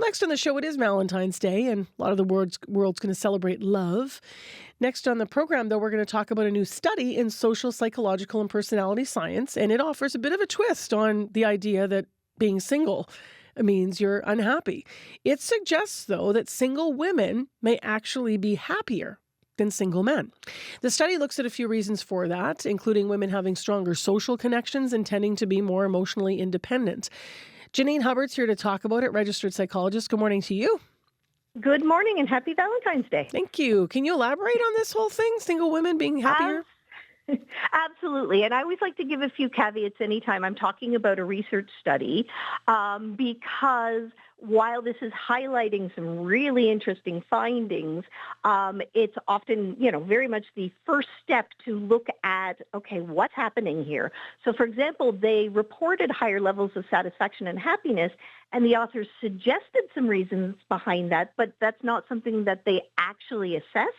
next on the show, it is Valentine's Day, and a lot of the world's going to celebrate love. Next on the program, though, we're going to talk about a new study in social, psychological, and personality science, and it offers a bit of a twist on the idea that being single means you're unhappy. It suggests, though, that single women may actually be happier than single men. The study looks at a few reasons for that, including women having stronger social connections and tending to be more emotionally independent. Janine Hubbard's here to talk about it, registered psychologist. Good morning to you. Good morning and happy Valentine's Day. Thank you. Can you elaborate on this whole thing, single women being happier? Absolutely. And I always like to give a few caveats anytime I'm talking about a research study, because while this is highlighting some really interesting findings, it's often, very much the first step to look at, okay, what's happening here? So, for example, they reported higher levels of satisfaction and happiness, and the authors suggested some reasons behind that, but that's not something that they actually assessed.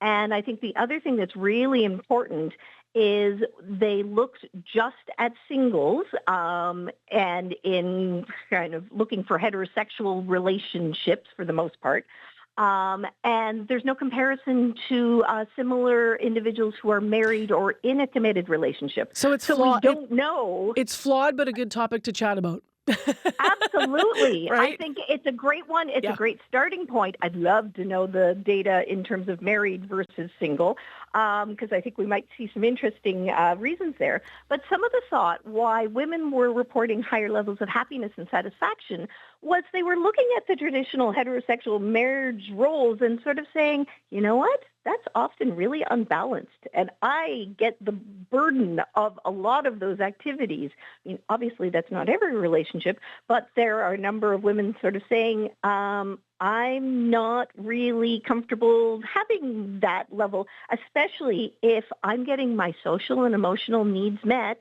And I think the other thing that's really important is they looked just at singles and in kind of looking for heterosexual relationships for the most part. And there's no comparison to similar individuals who are married or in a committed relationship. So it's flawed. We don't know. It's flawed, but a good topic to chat about. Absolutely. Right? I think it's a great one. It's a great starting point. I'd love to know the data in terms of married versus single, because I think we might see some interesting reasons there. But some of the thought why women were reporting higher levels of happiness and satisfaction was they were looking at the traditional heterosexual marriage roles and sort of saying, you know what? That's often really unbalanced. And I get the burden of a lot of those activities. I mean, obviously, that's not every relationship, but there are a number of women sort of saying, I'm not really comfortable having that level, especially if I'm getting my social and emotional needs met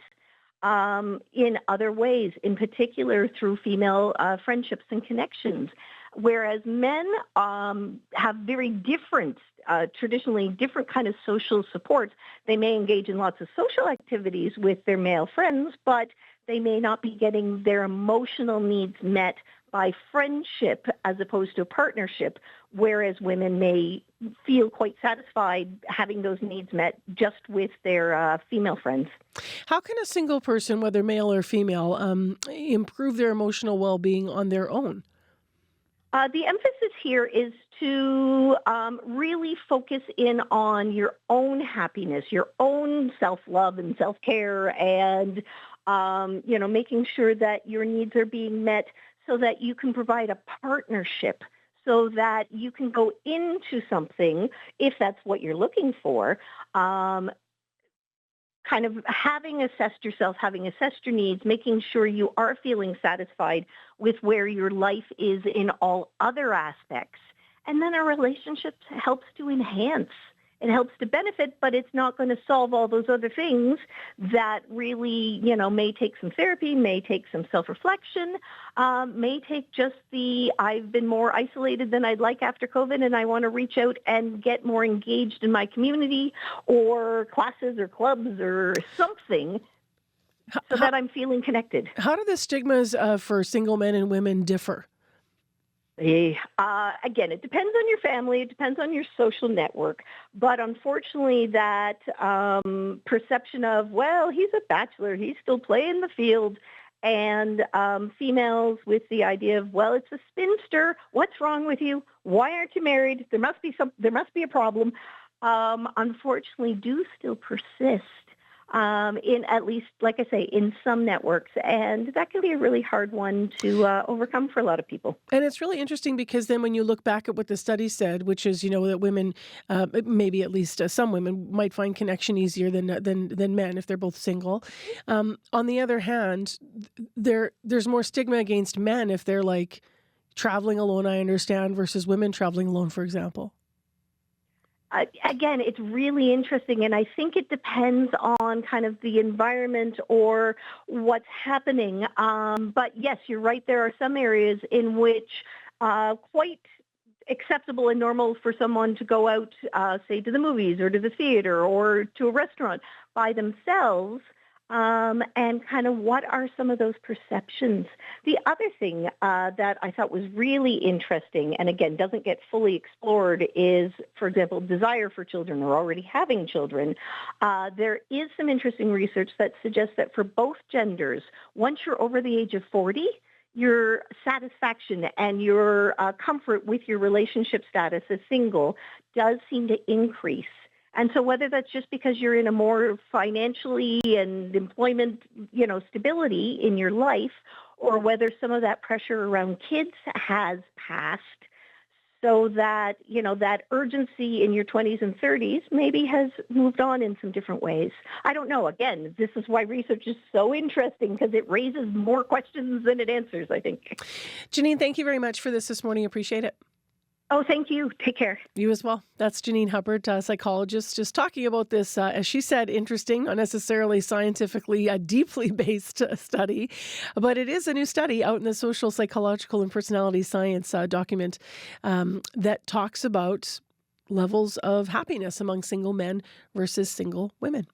in other ways, in particular through female friendships and connections. Whereas men have very different, traditionally different kind of social supports. They may engage in lots of social activities with their male friends, but they may not be getting their emotional needs met by friendship as opposed to a partnership, whereas women may feel quite satisfied having those needs met just with their female friends. How can a single person, whether male or female, improve their emotional well-being on their own? The emphasis here is to really focus in on your own happiness, your own self-love and self-care, and making sure that your needs are being met so that you can provide a partnership, so that you can go into something, if that's what you're looking for, kind of having assessed yourself, having assessed your needs, making sure you are feeling satisfied with where your life is in all other aspects. And then a relationship helps to enhance. It helps to benefit, but it's not going to solve all those other things that really, may take some therapy, may take some self-reflection, may take just I've been more isolated than I'd like after COVID, and I want to reach out and get more engaged in my community or classes or clubs or something so that I'm feeling connected. How do the stigmas for single men and women differ? Again, it depends on your family. It depends on your social network. But unfortunately, that perception of, well, he's a bachelor, he's still playing the field, and females with the idea of, well, it's a spinster. What's wrong with you? Why aren't you married? There must be a problem. Unfortunately, do still persist. In at least, like I say, in some networks. And that can be a really hard one to overcome for a lot of people. And it's really interesting because then when you look back at what the study said, which is, that women, maybe at least some women might find connection easier than men if they're both single. On the other hand, there's more stigma against men if they're like traveling alone, I understand, versus women traveling alone, for example. Again, it's really interesting, and I think it depends on kind of the environment or what's happening. But yes, you're right. There are some areas in which quite acceptable and normal for someone to go out, say, to the movies or to the theater or to a restaurant by themselves. and kind of what are some of those perceptions. The other thing that I thought was really interesting, and again, doesn't get fully explored, is, for example, desire for children or already having children. There is some interesting research that suggests that for both genders, once you're over the age of 40, your satisfaction and your comfort with your relationship status as single does seem to increase. And so whether that's just because you're in a more financially and employment, stability in your life, or whether some of that pressure around kids has passed, so that, that urgency in your 20s and 30s maybe has moved on in some different ways. I don't know. Again, this is why research is so interesting, because it raises more questions than it answers, I think. Janine, thank you very much for this morning. Appreciate it. Oh, thank you. Take care. You as well. That's Janine Hubbard, psychologist, just talking about this, as she said, interesting, not necessarily scientifically deeply based study, but it is a new study out in the social, psychological, and personality science document that talks about levels of happiness among single men versus single women.